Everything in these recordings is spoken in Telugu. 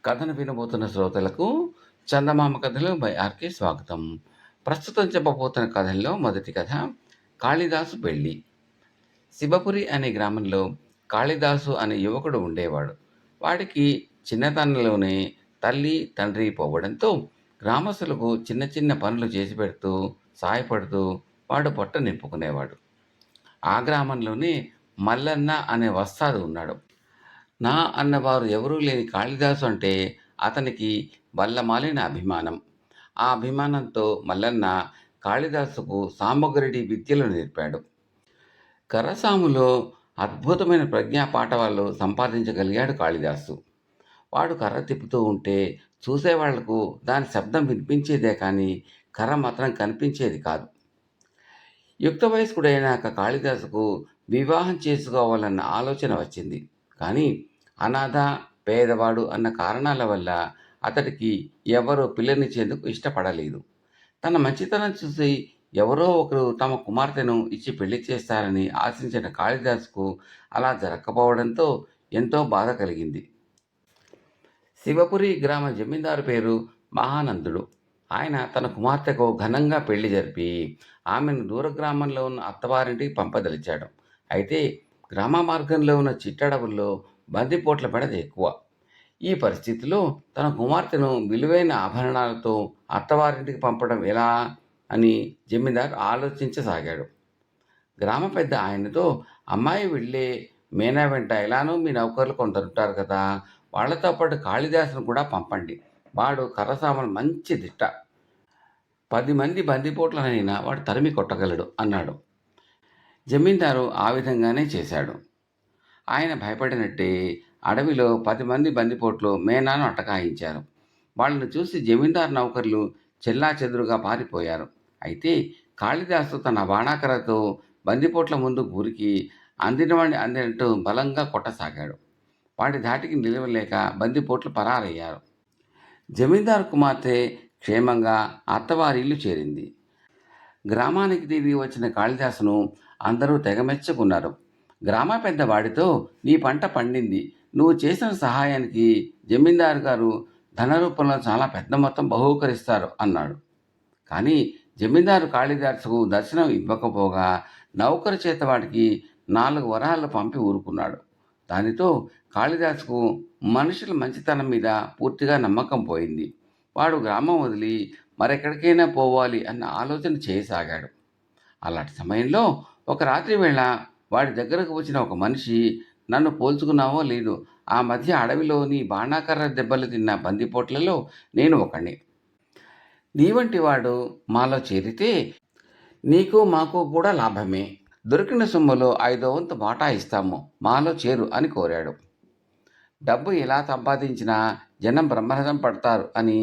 కథను వినబోతున్న శ్రోతలకు చందమామ కథలు బై ఆర్కే స్వాగతం. ప్రస్తుతం చెప్పబోతున్న కథల్లో మొదటి కథ కాళిదాసు పెళ్ళి. శివపురి అనే గ్రామంలో కాళిదాసు అనే యువకుడు ఉండేవాడు. వాడికి చిన్నతనంలోనే తల్లి తండ్రి పోవడంతో గ్రామస్తులకు చిన్న చిన్న పనులు చేసి పెడుతూ సాయపడుతూ వాడు పొట్ట నింపుకునేవాడు. ఆ గ్రామంలోనే మల్లన్న అనే వస్తాదు ఉన్నాడు. నా అన్నవారు ఎవరూ లేని కాళిదాసు అంటే అతనికి వల్లమాలిన అభిమానం. ఆ అభిమానంతో మల్లన్న కాళిదాసుకు సామగ్రిడి విద్యలు నేర్పాడు. కర్రసాములో అద్భుతమైన ప్రజ్ఞా పాఠవాలు సంపాదించగలిగాడు కాళిదాసు. వాడు కర్ర తిప్పుతూ ఉంటే చూసేవాళ్లకు దాని శబ్దం వినిపించేదే కానీ కర్ర మాత్రం కనిపించేది కాదు. యుక్త వయస్కుడైనాక కాళిదాసుకు వివాహం చేసుకోవాలన్న ఆలోచన వచ్చింది. కానీ అనాథ, పేదవాడు అన్న కారణాల వల్ల అతడికి ఎవరో పిల్లనిచ్చేందుకు ఇష్టపడలేదు. తన మంచితనం చూసి ఎవరో ఒకరు తమ కుమార్తెను ఇచ్చి పెళ్లి చేస్తారని ఆశించిన కాళిదాసుకు అలా జరగకపోవడంతో ఎంతో బాధ కలిగింది. శివపురి గ్రామ జమీందారు పేరు మహానందుడు. ఆయన తన కుమార్తెకు ఘనంగా పెళ్లి జరిపి ఆమెను దూర గ్రామంలో ఉన్న అత్తవారింటికి పంపదలిచాడు. అయితే గ్రామ మార్గంలో ఉన్న చిట్టడవుల్లో బందిపోట్ల పడేది ఎక్కువ. ఈ పరిస్థితిలో తన కుమార్తెను విలువైన ఆభరణాలతో అత్తవారింటికి పంపడం ఎలా అని జమీందారు ఆలోచించసాగాడు. గ్రామ పెద్ద ఆయనతో, అమ్మాయి వెళ్ళే మేనా వెంట ఎలానో మీ నౌకర్లు కొందరుంటారు కదా, వాళ్లతో పాటు కాళిదాసును కూడా పంపండి. వాడు కర్రసామలు మంచి దిట్ట. 10 మంది బందిపోట్లనైనా వాడు తరిమి కొట్టగలడు అన్నాడు. జమీందారు ఆ విధంగానే చేశాడు. ఆయన భయపడినట్టే అడవిలో 10 మంది బందిపోట్లు మేనాను అటకాయించారు. వాళ్ళను చూసి జమీందారు నౌకర్లు చెల్లాచెదురుగా పారిపోయారు. అయితే కాళిదాసు తన బాణాకరతో బందిపోట్ల ముందు గురికి అందినవాడిని అందినట్టు బలంగా కొట్టసాగాడు. వాడి ధాటికి నిలవలేక బందిపోట్లు పరారయ్యారు. జమీందారు కుమార్తె క్షేమంగా అత్తవారి ఇల్లు చేరింది. గ్రామానికి తిరిగి వచ్చిన కాళిదాసును అందరూ తెగమెచ్చుకున్నారు. గ్రామ పెద్దవాడితో, నీ పంట పండింది, నువ్వు చేసిన సహాయానికి జమీందారు గారు ధన రూపంలో చాలా పెద్ద మొత్తం బహూకరిస్తారు అన్నాడు. కానీ జమీందారు కాళిదాసుకు దర్శనం ఇవ్వకపోగా నౌకరు చేత వాడికి 4 వరహాలు పంపి ఊరుకున్నాడు. దానితో కాళిదాసుకు మనుషుల మంచితనం మీద పూర్తిగా నమ్మకం పోయింది. వాడు గ్రామం వదిలి మరెక్కడికైనా పోవాలి అన్న ఆలోచన చేయసాగాడు. అలాంటి సమయంలో ఒక రాత్రి వేళ వాడి దగ్గరకు వచ్చిన ఒక మనిషి, నన్ను పోల్చుకున్నావో లేదు, ఆ మధ్య అడవిలోని బాణాకర్ర దెబ్బలు తిన్న బందిపోట్లలో నేను ఒకణ్ణి. నీ వంటి వాడు మాలో చేరితే నీకు మాకు కూడా లాభమే. దొరికిన సొమ్ములో 5వ వంతు వాటా ఇస్తాము, మాలో చేరు అని కోరాడు. డబ్బు ఎలా సంపాదించినా జనం బ్రహ్మరథం పడతారు అని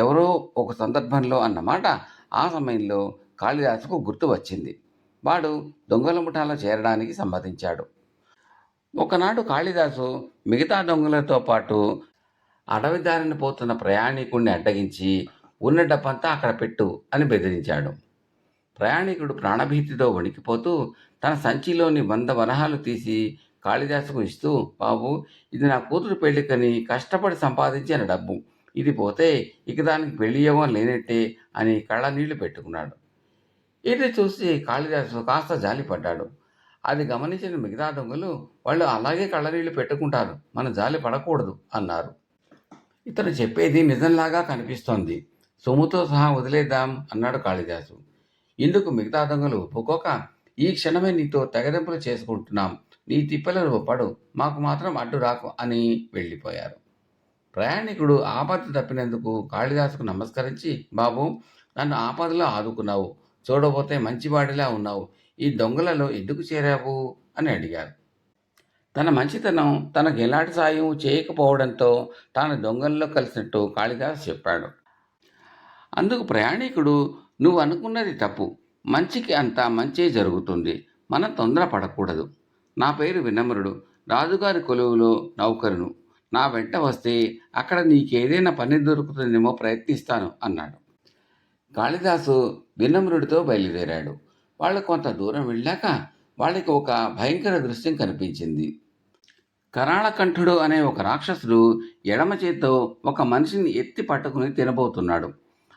ఎవరో ఒక సందర్భంలో అన్నమాట ఆ సమయంలో కాళిదాసుకు గుర్తు వచ్చింది. వాడు దొంగల ముఠాలో చేరడానికి సమ్మతించాడు. ఒకనాడు కాళిదాసు మిగతా దొంగలతో పాటు అడవి దారిన పోతున్న ప్రయాణికుడిని అడ్డగించి, ఉన్న డబ్బంతా అక్కడ పెట్టు అని బెదిరించాడు. ప్రయాణికుడు ప్రాణభీతితో వణికిపోతూ తన సంచిలోని 100 వరహాలు తీసి కాళిదాసుకు ఇస్తూ, బాబు, ఇది నా కూతురు పెళ్లికని కష్టపడి సంపాదించిన డబ్బు, ఇది పోతే ఇక దానికి పెళ్లి యోగం లేనట్టే అని కళ్ళనీళ్లు పెట్టుకున్నాడు. ఇది చూసి కాళిదాసు కాస్త జాలిపడ్డాడు. అది గమనించిన మిగతా దొంగలు, వాళ్ళు అలాగే కళ్ళనీళ్లు పెట్టుకుంటారు, మనం జాలి పడకూడదు అన్నారు. ఇతను చెప్పేది నిజంలాగా కనిపిస్తోంది, సొమ్ముతో సహా వదిలేద్దాం అన్నాడు కాళిదాసు. ఇందుకు మిగతా దొంగలు ఒప్పుకోక, ఈ క్షణమే నీతో తెగదెంపులు చేసుకుంటున్నాం, నీ తిప్పలను ఒప్పడు, మాకు మాత్రం అడ్డు రాకు అని వెళ్ళిపోయారు. ప్రయాణికుడు ఆపద తప్పినందుకు కాళిదాసుకు నమస్కరించి, బాబు, నన్ను ఆపదలో ఆదుకున్నావు, చూడబోతే మంచివాడిలా ఉన్నావు, ఈ దొంగలలో ఎందుకు చేరావు అని అడిగారు. తన మంచితనం తనకు ఎలాంటి సాయం చేయకపోవడంతో తాను దొంగల్లో కలిసినట్టు కాళిదాసు చెప్పాడు. అందుకు ప్రయాణికుడు, నువ్వు అనుకున్నది తప్పు, మంచికి అంతా మంచే జరుగుతుంది, మనం తొందరపడకూడదు. నా పేరు వినమ్రుడు, రాజుగారి కొలువులో నౌకరును, నా వెంట వస్తే అక్కడ నీకేదైనా పని దొరుకుతుందేమో ప్రయత్నిస్తాను అన్నాడు. కాళిదాసు వినమ్రుడితో బయలుదేరాడు. వాళ్ళు కొంత దూరం వెళ్ళాక వాళ్ళకి ఒక భయంకర దృశ్యం కనిపించింది. కరాళకంఠుడు అనే ఒక రాక్షసుడు ఎడమ చేత్తో ఒక మనిషిని ఎత్తి పట్టుకుని తినబోతున్నాడు.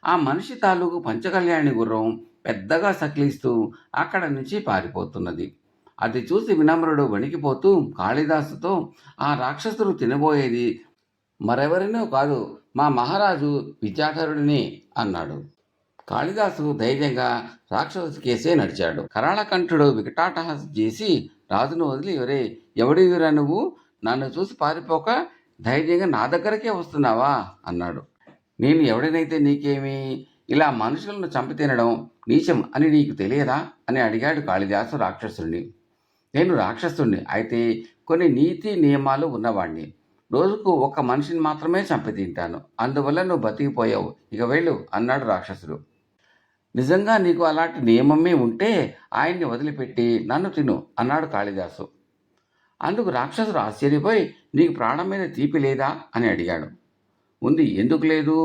ఆ మనిషి తాలూకు పంచకళ్యాణి గుర్రం పెద్దగా సకిలిస్తూ అక్కడ నుంచి పారిపోతున్నది. అది చూసి వినమ్రుడు వణికిపోతూ కాళిదాసుతో, ఆ రాక్షసుడు తినబోయేది మరెవరినో కాదు, మా మహారాజు విద్యాధరుడినే అన్నాడు. కాళిదాసు ధైర్యంగా రాక్షసు కేసే నడిచాడు. కరాళకంఠుడు వికటాటహాసం చేసి రాజును వదిలి, ఒరే ఎవడివిరా నువ్వు, నన్ను చూసి పారిపోక ధైర్యంగా నా దగ్గరకే వస్తున్నావా అన్నాడు. నేను ఎవడినైతే నీకేమి, ఇలా మనుషులను చంపి తినడం నీచం అని నీకు తెలియదా అని అడిగాడు కాళిదాసు రాక్షసుడిని. నేను రాక్షసుడిని, అయితే కొన్ని నీతి నియమాలు ఉన్నవాణ్ణి. రోజుకు ఒక్క మనిషిని మాత్రమే చంపి తింటాను, అందువల్ల నువ్వు బతికిపోయావు, ఇక వెళ్ళు అన్నాడు రాక్షసుడు. నిజంగా నీకు అలాంటి నియమమే ఉంటే ఆయన్ని వదిలిపెట్టి నన్ను తిను అన్నాడు కాళిదాసు. అందుకు రాక్షసుడు ఆశ్చర్యపోయి, నీకు ప్రాణం మీద తీపి లేదా అని అడిగాడు. ఉంది, ఎందుకు లేదు?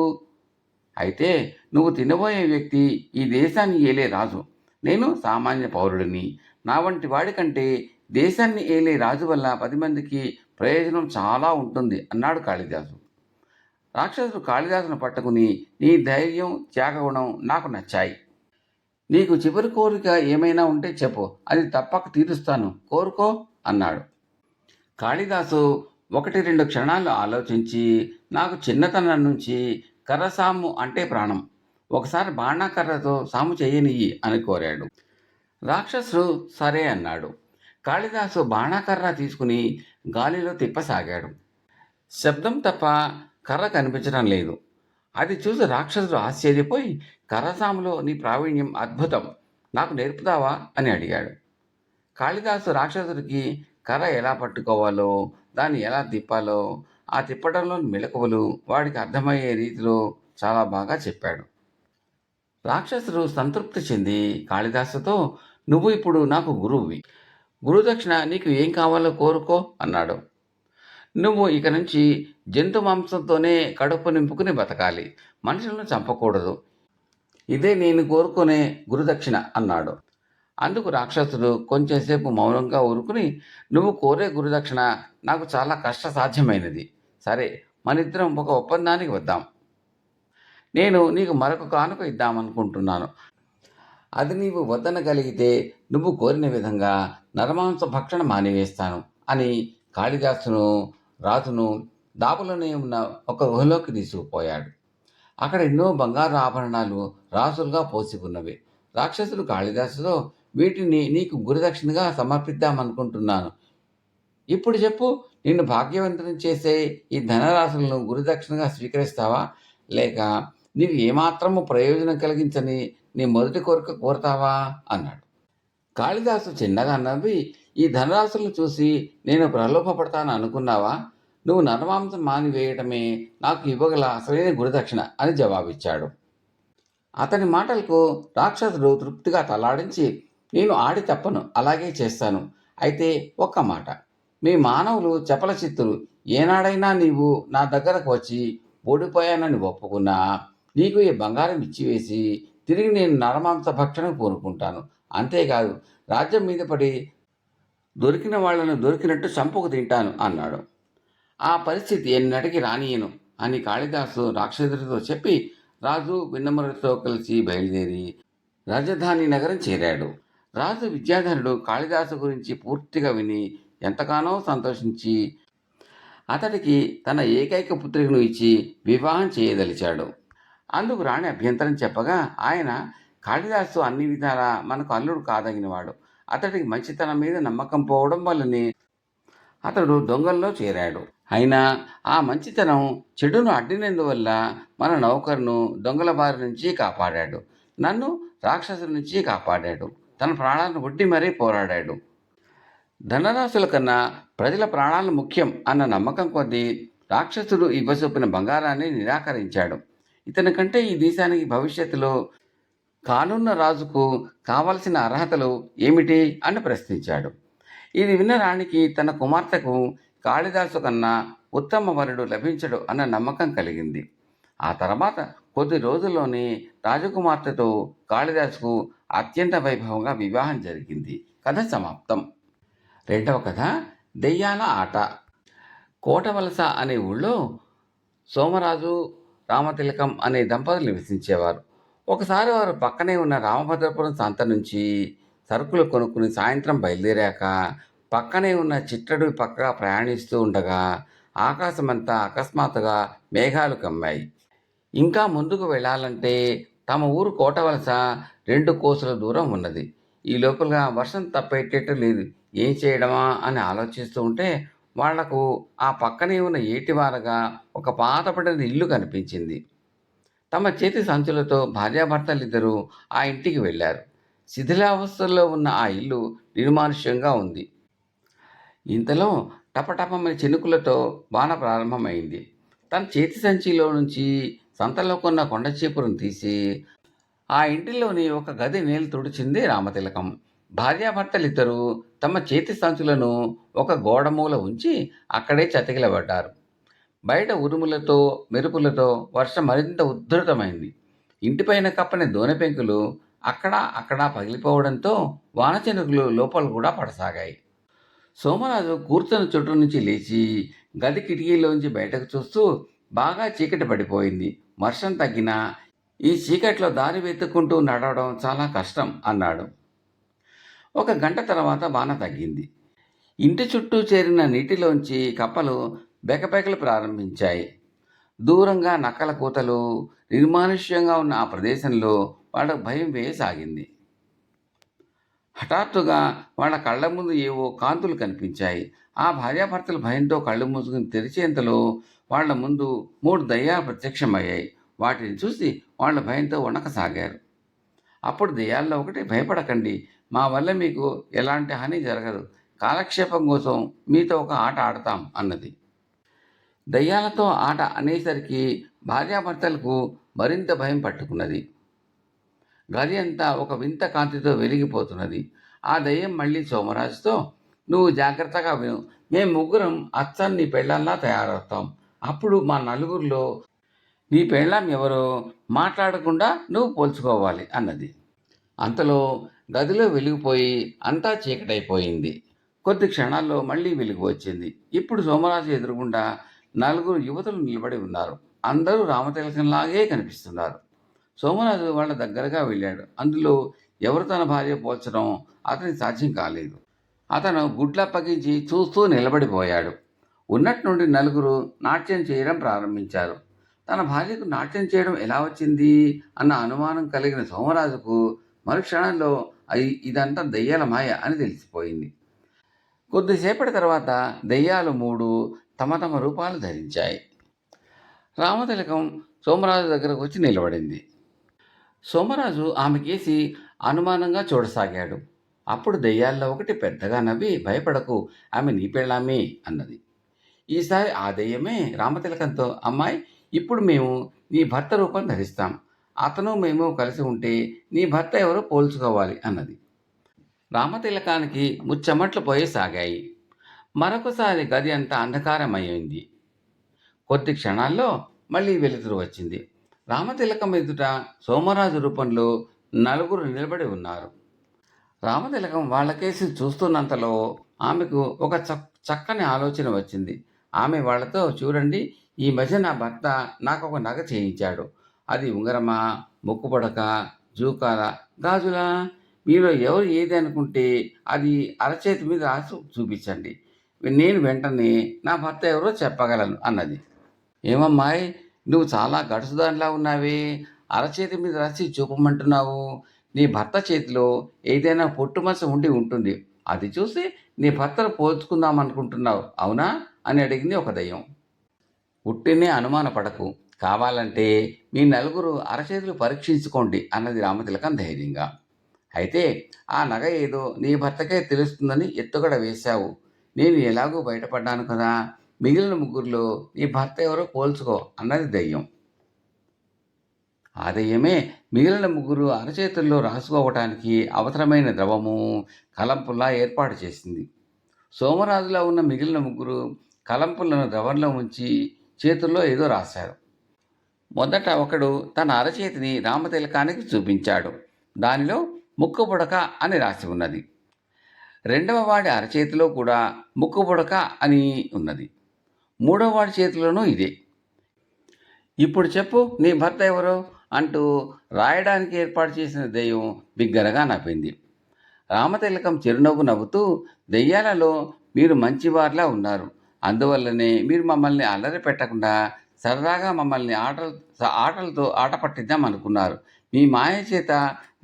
అయితే నువ్వు తినబోయే వ్యక్తి ఈ దేశాన్ని ఏలే రాజు, నేను సామాన్య పౌరుడిని. నా వంటి వాడి కంటే దేశాన్ని ఏలే రాజు వల్ల 10 మందికి ప్రయోజనం చాలా ఉంటుంది అన్నాడు కాళిదాసు. రాక్షసుడు కాళిదాసును పట్టుకుని, నీ ధైర్యం త్యాగగుణం నాకు నచ్చాయి. నీకు చివరి కోరిక ఏమైనా ఉంటే చెప్పు, అది తప్పక తీరుస్తాను, కోరుకో అన్నాడు. కాళిదాసు 1-2 క్షణాలు ఆలోచించి, నాకు చిన్నతనం నుంచి కర్రసాము అంటే ప్రాణం, ఒకసారి బాణాకర్రతో సాము చేయనియ్యి అని కోరాడు. రాక్షసుడు సరే అన్నాడు. కాళిదాసు బాణాకర్ర తీసుకుని గాలిలో తిప్పసాగాడు. శబ్దం తప్ప కర్ర కనిపించడం లేదు. అది చూసి రాక్షసుడు ఆశ్చర్యపోయి, కర్రసాములో నీ ప్రావీణ్యం అద్భుతం, నాకు నేర్పుతావా అని అడిగాడు. కాళిదాసు రాక్షసుడికి కర్ర ఎలా పట్టుకోవాలో, దాన్ని ఎలా తిప్పాలో, ఆ తిప్పడంలోని మెలకువలు వాడికి అర్థమయ్యే రీతిలో చాలా బాగా చెప్పాడు. రాక్షసుడు సంతృప్తి చెంది కాళిదాసుతో, నువ్వు ఇప్పుడు నాకు గురువువి, గురుదక్షిణ నీకు ఏం కావాలో కోరుకో అన్నాడు. నువ్వు ఇక నుంచి జంతు మాంసంతోనే కడుపు నింపుకుని బతకాలి, మనుషులను చంపకూడదు, ఇదే నేను కోరుకునే గురుదక్షిణ అన్నాడు. అందుకు రాక్షసుడు కొంచెంసేపు మౌనంగా ఊరుకుని, నువ్వు కోరే గురుదక్షిణ నాకు చాలా కష్టసాధ్యమైనది, సరే మనిద్దరం ఒక ఒప్పందానికి వద్దాం. నేను నీకు మరొక కానుక ఇద్దామనుకుంటున్నాను. అది నీవు వద్దనగలిగితే నువ్వు కోరిన విధంగా నరమాంస భక్షణ మానివేస్తాను అని కాళిదాసును రాజును దాపులోనే ఉన్న ఒక గుహలోకి తీసుకుపోయాడు. అక్కడ ఎన్నో బంగారు ఆభరణాలు రాసులుగా పోసి ఉన్నవి. రాక్షసుడు కాళిదాసుతో, వీటిని నీకు గురుదక్షిణగా సమర్పిద్దామనుకుంటున్నాను. ఇప్పుడు చెప్పు, నిన్ను భాగ్యవంతుని చేసే ఈ ధనరాశులను గురుదక్షిణగా స్వీకరిస్తావా, లేక నీకు ఏమాత్రము ప్రయోజనం కలిగించని నీ మొదటి కోరిక కోరుతావా అన్నాడు. కాళిదాసు చిన్నగా నవ్వి, ఈ ధనరాశులను చూసి నేను ప్రలోభపడతాను అనుకున్నావా? నువ్వు నరమాంసం మానివేయటమే నాకు ఇవ్వగల అసలైన గురుదక్షిణ అని జవాబిచ్చాడు. అతని మాటలకు రాక్షసుడు తృప్తిగా తలాడించి, నేను ఆడి తప్పను, అలాగే చేస్తాను. అయితే ఒక్క మాట, మీ మానవులు చపల చిత్తులు, ఏనాడైనా నీవు నా దగ్గరకు వచ్చి ఓడిపోయానని ఒప్పుకున్నా నీకు ఈ బంగారం ఇచ్చివేసి తిరిగి నేను నరమాంస భక్షణ కోరుకుంటాను. అంతేకాదు, రాజ్యం మీద పడి దొరికిన వాళ్లను దొరికినట్టు చంపుకు తింటాను అన్నాడు. ఆ పరిస్థితి ఎన్నటికి రానియను అని కాళిదాసు రాక్షసుడితో చెప్పి రాజు విన్నమ్రుడితో కలిసి బయలుదేరి రాజధాని నగరం చేరాడు. రాజు విద్యాధరుడు కాళిదాసు గురించి పూర్తిగా విని ఎంతగానో సంతోషించి అతడికి తన ఏకైక పుత్రికను ఇచ్చి వివాహం చేయదలిచాడు. అందుకు రాణి అభ్యంతరం చెప్పగా ఆయన, కాళిదాసు అన్ని విధాలా మనకు అల్లుడు కాదగినవాడు, అతడికి మంచితనం మీద నమ్మకం పోవడం వల్లనే అతడు దొంగల్లో చేరాడు. అయినా ఆ మంచితనం చెడును అడ్డినందువల్ల మన నౌకరును దొంగల బారి నుంచి కాపాడాడు, నన్ను రాక్షసుల నుంచి కాపాడాడు, తన ప్రాణాలను ఒడ్డి మరీ పోరాడాడు. ధనరాశుల కన్నా ప్రజల ప్రాణాలు ముఖ్యం అన్న నమ్మకం కొద్దీ రాక్షసుడు ఇవ్వచొప్పిన బంగారాన్ని నిరాకరించాడు. ఇతని కంటే ఈ దేశానికి భవిష్యత్తులో కానున్న రాజుకు కావలసిన అర్హతలు ఏమిటి అని ప్రశ్నించాడు. ఇది విన్న రాణికి తన కుమార్తెకు కాళిదాసు కన్నా ఉత్తమ వరుడు లభించడు అన్న నమ్మకం కలిగింది. ఆ తర్వాత కొద్ది రోజుల్లోనే రాజకుమార్తెతో కాళిదాసుకు అత్యంత వైభవంగా వివాహం జరిగింది. కథ సమాప్తం. రెండవ కథ, దెయ్యాల ఆట. కోటవలస అనే ఊళ్ళో సోమరాజు, రామతిలకం అనే దంపతులు నివసించేవారు. ఒకసారి వారు పక్కనే ఉన్న రామభద్రపురం సంత నుంచి సరుకులు కొనుక్కుని సాయంత్రం బయలుదేరాక పక్కనే ఉన్న చిట్టడవి పక్కగా ప్రయాణిస్తూ ఉండగా ఆకాశమంతా అకస్మాత్తుగా మేఘాలు కమ్మాయి. ఇంకా ముందుకు వెళ్ళాలంటే తమ ఊరు కోటవలస 2 కోసుల దూరం ఉన్నది. ఈ లోపల వర్షం తప్పేటట్టు లేదు. ఏం చేయడమా అని ఆలోచిస్తూ ఉంటే వాళ్లకు ఆ పక్కనే ఉన్న ఏటివారగా ఒక పాతపడిన ఇల్లు కనిపించింది. తమ చేతి సంచులతో భార్యాభర్తలిద్దరూ ఆ ఇంటికి వెళ్ళారు. శిథిలావస్థలో ఉన్న ఆ ఇల్లు నిర్మానుష్యంగా ఉంది. ఇంతలో టపటపమని చినుకులతో వాన ప్రారంభమైంది. తన చేతి సంచిలో నుంచి సంతలో కొన్న కొండ చీపురును తీసి ఆ ఇంటిలోని ఒక గది నేలు తుడిచింది రామతిలకం. భార్యాభర్తలిద్దరూ తమ చేతి సంచులను ఒక గోడమూల ఉంచి అక్కడే చతికిలబడ్డారు. బయట ఉరుములతో మెరుపులతో వర్షం మరింత ఉధృతమైంది. ఇంటిపైన కప్పని దోనె పెంకులు అక్కడా పగిలిపోవడంతో వానచినుకులు లోపల కూడా పడసాగాయి. సోమరాజు కూర్చున్న చోటు నుంచి లేచి గది కిటికీలోంచి బయటకు చూస్తూ బాగా చీకటి పడిపోయింది. వర్షం తగ్గినా ఈ చీకట్లో దారి వెతుక్కుంటూ నడవడం చాలా కష్టం అన్నాడు. ఒక గంట తర్వాత వాన తగ్గింది. ఇంటి చుట్టూ చేరిన నీటిలోంచి కప్పలు బెకబెకలు ప్రారంభించాయి. దూరంగా నక్కల కూతలు. నిర్మానుష్యంగా ఉన్న ఆ ప్రదేశంలో వాళ్ళకు భయం వేయసాగింది. హఠాత్తుగా వాళ్ళ కళ్ళ ముందు ఏవో కాంతులు కనిపించాయి. ఆ భార్యాభర్తలు భయంతో కళ్ళు మూసుకుని తెరిచేంతలో వాళ్ల ముందు 3 దయ్యాలు ప్రత్యక్షమయ్యాయి. వాటిని చూసి వాళ్ళ భయంతో వణకసాగారు. అప్పుడు దెయ్యాల్లో ఒకటి, భయపడకండి, మా వల్ల మీకు ఎలాంటి హాని జరగదు. కాలక్షేపం కోసం మీతో ఒక ఆట ఆడతాం అన్నది. దయ్యాలతో ఆట అనేసరికి భార్యాభర్తలకు మరింత భయం పట్టుకున్నది. గది అంతా ఒక వింత కాంతితో వెలిగిపోతున్నది. ఆ దయ్యం మళ్ళీ సోమరాజుతో, నువ్వు జాగ్రత్తగా విను, మేము ముగ్గురం అచ్చం నీ పెళ్ళాల్లా తయారవుతాం. అప్పుడు మా నలుగురిలో నీ పెళ్ళాం ఎవరో మాట్లాడకుండా నువ్వు పోల్చుకోవాలి అన్నది. అంతలో గదిలో వెలిగిపోయి అంతా చీకటైపోయింది. కొద్ది క్షణాల్లో మళ్ళీ వెలుగు వచ్చింది. ఇప్పుడు సోమరాజు ఎదురుగుండా 4 యువతులు నిలబడి ఉన్నారు. అందరూ రామతిలకంలాగే కనిపిస్తున్నారు. సోమరాజు వాళ్ళ దగ్గరగా వెళ్ళాడు. అందులో ఎవరు తన భార్య పోల్చడం అతనికి సాధ్యం కాలేదు. అతను గుడ్లప్పగించి చూస్తూ నిలబడిపోయాడు. ఉన్నట్టుండి 4 నాట్యం చేయడం ప్రారంభించారు. తన భార్యకు నాట్యం చేయడం ఎలా వచ్చింది అన్న అనుమానం కలిగిన సోమరాజుకు మరుక్షణంలో ఇదంతా దెయ్యాల మాయ అని తెలిసిపోయింది. కొద్దిసేపటి తర్వాత దెయ్యాలు 3 తమ తమ రూపాలు ధరించాయి. రామతిలకం సోమరాజు దగ్గరకు వచ్చి నిలబడింది. సోమరాజు ఆమెకేసి అనుమానంగా చూడసాగాడు. అప్పుడు దెయ్యాల్లో ఒకటి పెద్దగా నవ్వి, భయపడకు, ఆమె నీ పెళ్ళామే అన్నది. ఈసారి ఆ దెయ్యమే రామతిలకంతో, అమ్మాయి, ఇప్పుడు మేము నీ భర్త రూపం ధరిస్తాం. అతను మేము కలిసి ఉంటే నీ భర్త ఎవరో పోల్చుకోవాలి అన్నది. రామతిలకానికి ముచ్చెమట్లు పోయసాగాయి. మరొకసారి గది అంతా అంధకారమయ్యింది. కొద్ది క్షణాల్లో మళ్ళీ వెలుతురు వచ్చింది. రామతిలకం ఎదుట సోమరాజు రూపంలో 4 నిలబడి ఉన్నారు. రామతిలకం వాళ్ళకేసి చూస్తున్నంతలో ఆమెకు ఒక చక్కని ఆలోచన వచ్చింది. ఆమె వాళ్లతో, చూడండి, ఈ మధ్య నా భర్త నాకు ఒక నగ చేయించాడు. అది ఉంగరమా, ముక్కుపొడక, జూకాల, గాజులా, మీలో ఎవరు ఏది అనుకుంటే అది అరచేతి మీద రాసి చూపించండి. నేను వెంటనే నా భర్త ఎవరో చెప్పగలను అన్నది. ఏమమ్మాయి, నువ్వు చాలా గడుసుదానిలా ఉన్నావే, అరచేతి మీద రాసి చూపమంటున్నావు. నీ భర్త చేతిలో ఏదైనా పొట్టుమచ్చ ఉండి ఉంటుంది. అది చూసి నీ భర్తను పోల్చుకుందాం అనుకుంటున్నావు, అవునా అని అడిగింది ఒక దయ్యం. ఉట్టినే అనుమానపడకు, కావాలంటే మీ 4 అరచేతులు పరీక్షించుకోండి అన్నది రామతిలకం ధైర్యంగా. అయితే ఆ నగ ఏదో నీ భర్తకే తెలుస్తుందని ఎత్తుగడ వేశావు. నేను ఎలాగూ బయటపడ్డాను కదా, మిగిలిన 3లో నీ భర్త ఎవరో పోల్చుకో అన్నది దయ్యం. ఆ దయ్యమే మిగిలిన 3 అరచేతుల్లో రాసుకోవటానికి అవసరమైన ద్రవము, కలంపుల్లా ఏర్పాటు చేసింది. సోమరాజులో ఉన్న మిగిలిన 3 కలంపులను ద్రవంలో ఉంచి చేతుల్లో ఏదో రాశారు. మొదట ఒకడు తన అరచేతిని రామతిలకానికి చూపించాడు. దానిలో ముక్కుపుడక అని రాసి ఉన్నది. రెండవ వాడి అరచేతిలో కూడా ముక్కుపుడక అని ఉన్నది. మూడో వాడి చేతిలోనూ ఇదే. ఇప్పుడు చెప్పు నీ భర్త ఎవరో అంటూ రాయడానికి ఏర్పాటు చేసిన దెయ్యం బిగ్గరగా నవ్వింది. రామతిలకం చిరునవ్వు నవ్వుతూ, దెయ్యాలలో మీరు మంచివారిలా ఉన్నారు. అందువల్లనే మీరు మమ్మల్ని అల్లరి పెట్టకుండా సరదాగా మమ్మల్ని ఆటలతో ఆట పట్టిద్దాం అనుకున్నారు. మీ మాయ చేత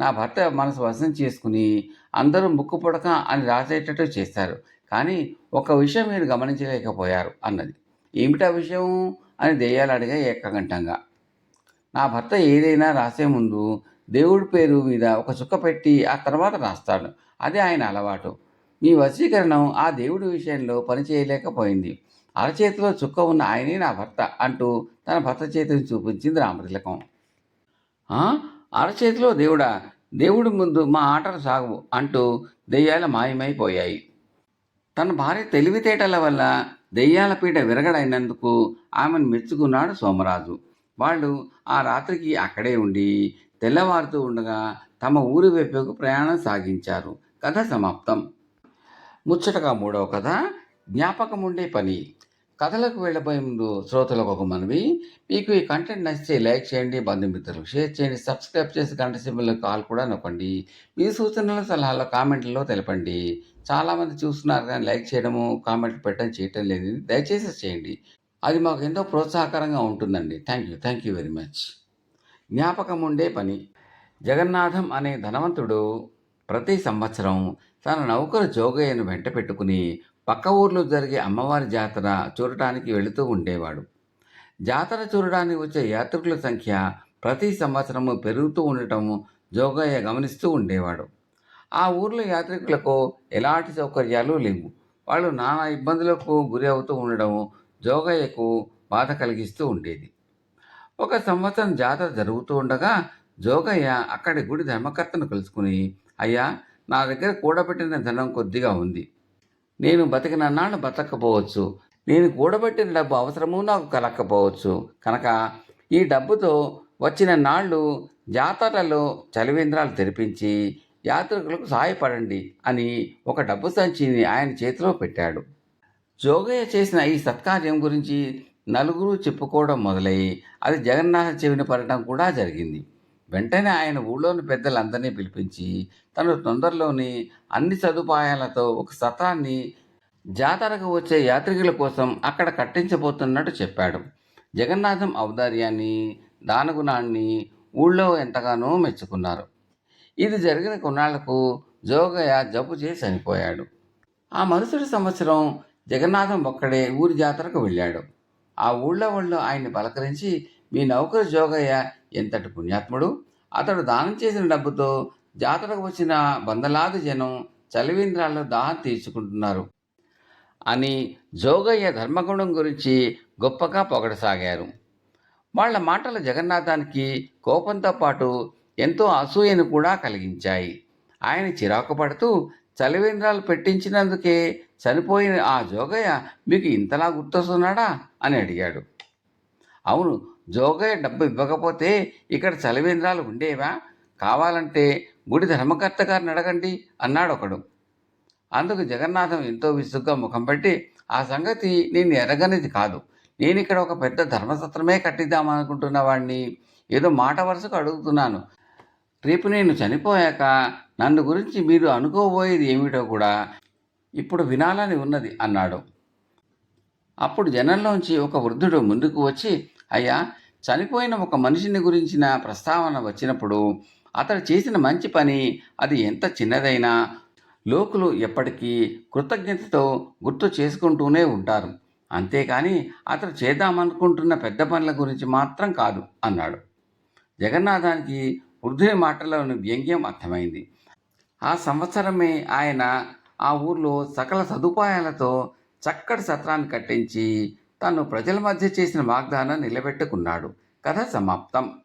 నా భర్త మనసు వశం చేసుకుని అందరూ ముక్కు పుడక అని రాసేటట్టు చేశారు. కానీ ఒక విషయం మీరు గమనించలేకపోయారు అన్నది. ఏమిటా విషయం అని దెయ్యాలు అడిగాయి ఏకకంఠంగా. నా భర్త ఏదైనా రాసే ముందు దేవుడి పేరు మీద ఒక చుక్క పెట్టి ఆ తర్వాత రాస్తాడు. అదే ఆయన అలవాటు. మీ వశీకరణం ఆ దేవుడి విషయంలో పని చేయలేకపోయింది. అరచేతిలో చుక్క ఉన్న ఆయనే నా భర్త అంటూ తన భర్త చేతిని చూపించింది రామతిలకం. "ఆ? అరచేతిలో దేవుడా? దేవుడి ముందు మా ఆటలు సాగవు" అంటూ దెయ్యాలు మాయమైపోయాయి. తన భార్య తెలివితేటల వల్ల దెయ్యాల పీట విరగడైనందుకు ఆమెను మెచ్చుకున్నాడు సోమరాజు. వాళ్ళు ఆ రాత్రికి అక్కడే ఉండి తెల్లవారుతూ ఉండగా తమ ఊరి వైపుకు ప్రయాణం సాగించారు. కథ సమాప్తం. ముచ్చటగా మూడవ కథ, జ్ఞాపకం ఉండే పని. కథలకు వెళ్ళబోయే ముందు శ్రోతలకు ఒక మనవి. మీకు ఈ కంటెంట్ నచ్చితే లైక్ చేయండి, బంధుమిత్రులకు షేర్ చేయండి, సబ్స్క్రైబ్ చేసి గంట సింబల్ కాల్ కూడా నొక్కండి. మీ సూచనలు సలహాలు కామెంట్లలో తెలపండి. చాలామంది చూస్తున్నారు కానీ లైక్ చేయడము కామెంట్ పెట్టడం చేయటం లేదు. దయచేసి చేయండి. అది మాకు ఎంతో ప్రోత్సాహకరంగా ఉంటుందండి. Thank you very much. జ్ఞాపకం ఉండే పని. జగన్నాథం అనే ధనవంతుడు ప్రతి సంవత్సరం తన నౌకరు జోగయ్యను వెంట పెట్టుకుని పక్క ఊర్లో జరిగే అమ్మవారి జాతర చూడటానికి వెళుతూ ఉండేవాడు. జాతర చూడడానికి వచ్చే యాత్రికుల సంఖ్య ప్రతి సంవత్సరము పెరుగుతూ ఉండటం జోగయ్య గమనిస్తూ ఉండేవాడు. ఆ ఊర్లో యాత్రికులకు ఎలాంటి సౌకర్యాలు లేవు. వాళ్ళు నానా ఇబ్బందులకు గురి అవుతూ ఉండడం జోగయ్యకు బాధ కలిగిస్తూ ఉండేది. ఒక సంవత్సరం జాతర జరుగుతూ ఉండగా జోగయ్య అక్కడి గుడి ధర్మకర్తను కలుసుకుని, అయ్యా, నా దగ్గర కూడబెట్టిన ధనం కొద్దిగా ఉంది. నేను బతికినన్నాళ్ళు బతకపోవచ్చు. నేను కూడబెట్టిన డబ్బు అవసరము నాకు కలక్కపోవచ్చు. కనుక ఈ డబ్బుతో వచ్చిన నాళ్ళు జాతరలలో చలివేంద్రాలు తెరిపించి యాత్రికులకు సహాయపడండి అని ఒక డబ్బు సంచిని ఆయన చేతిలో పెట్టాడు. జోగయ్య చేసిన ఈ సత్కార్యం గురించి నలుగురు చెప్పుకోవడం మొదలై అది జగన్నాథ చెవిన పడటం కూడా జరిగింది. వెంటనే ఆయన ఊళ్ళోని పెద్దలందరినీ పిలిపించి తను తొందరలోని అన్ని సదుపాయాలతో ఒక సత్రాన్ని జాతరకు వచ్చే యాత్రికుల కోసం అక్కడ కట్టించబోతున్నట్టు చెప్పాడు. జగన్నాథం ఔదార్యాన్ని, దానగుణాన్ని ఊళ్ళో ఎంతగానో మెచ్చుకున్నారు. ఇది జరిగిన కొన్నాళ్లకు జోగయ్య జబ్బు చేసి చనిపోయాడు. ఆ మరుసటి సంవత్సరం జగన్నాథం ఒక్కడే ఊరి జాతరకు వెళ్ళాడు. ఆ ఊళ్ళో వాళ్ళు ఆయన్ని పలకరించి, మీ నౌకరు జోగయ్య ఎంతటి పుణ్యాత్ముడు, అతడు దానం చేసిన డబ్బుతో జాతరకు వచ్చిన వందలాది జనం చలివేంద్రాల్లో దాహం తీర్చుకుంటున్నారు అని జోగయ్య ధర్మగుణం గురించి గొప్పగా పొగడసాగారు. వాళ్ళ మాటలు జగన్నాథానికి కోపంతో పాటు ఎంతో అసూయను కూడా కలిగించాయి. ఆయన చిరాకు పడుతూ, చలివేంద్రాలు పెట్టించినందుకే చనిపోయిన ఆ జోగయ్య మీకు ఇంతలా గుర్తొస్తున్నాడా అని అడిగాడు. అవును, జోగయ్య డబ్బు ఇవ్వకపోతే ఇక్కడ చలివేంద్రాలు ఉండేవా? కావాలంటే గుడి ధర్మకర్త గారిని అడగండి అన్నాడు ఒకడు. అందుకు జగన్నాథం ఎంతో విసుగ్గా ముఖం పెట్టి, ఆ సంగతి నేను ఎరగనిది కాదు. నేను ఇక్కడ ఒక పెద్ద ధర్మసత్రమే కట్టిద్దామనుకుంటున్న వాడిని. ఏదో మాట వరుసకు అడుగుతున్నాను. రేపు నేను చనిపోయాక నన్ను గురించి మీరు అనుకోబోయేది ఏమిటో కూడా ఇప్పుడు వినాలని ఉన్నది అన్నాడు. అప్పుడు జనంలోంచి ఒక వృద్ధుడు ముందుకు వచ్చి, అయ్యా, చనిపోయిన ఒక మనిషిని గురించిన ప్రస్తావన వచ్చినప్పుడు అతడు చేసిన మంచి పని అది ఎంత చిన్నదైనా లోకులు ఎప్పటికీ కృతజ్ఞతతో గుర్తు చేసుకుంటూనే ఉంటారు. అంతేకాని అతడు చేద్దామనుకుంటున్న పెద్ద పనుల గురించి మాత్రం కాదు అన్నాడు. జగన్నాథానికి వృద్ధుని మాటలోని వ్యంగ్యం అర్థమైంది. ఆ సంవత్సరమే ఆయన ఆ ఊర్లో సకల సదుపాయాలతో చక్కటి సత్రాన్ని కట్టించి తను ప్రజల మధ్య చేసిన వాగ్దానం నిలబెట్టుకున్నాడు. కథ సమాప్తం.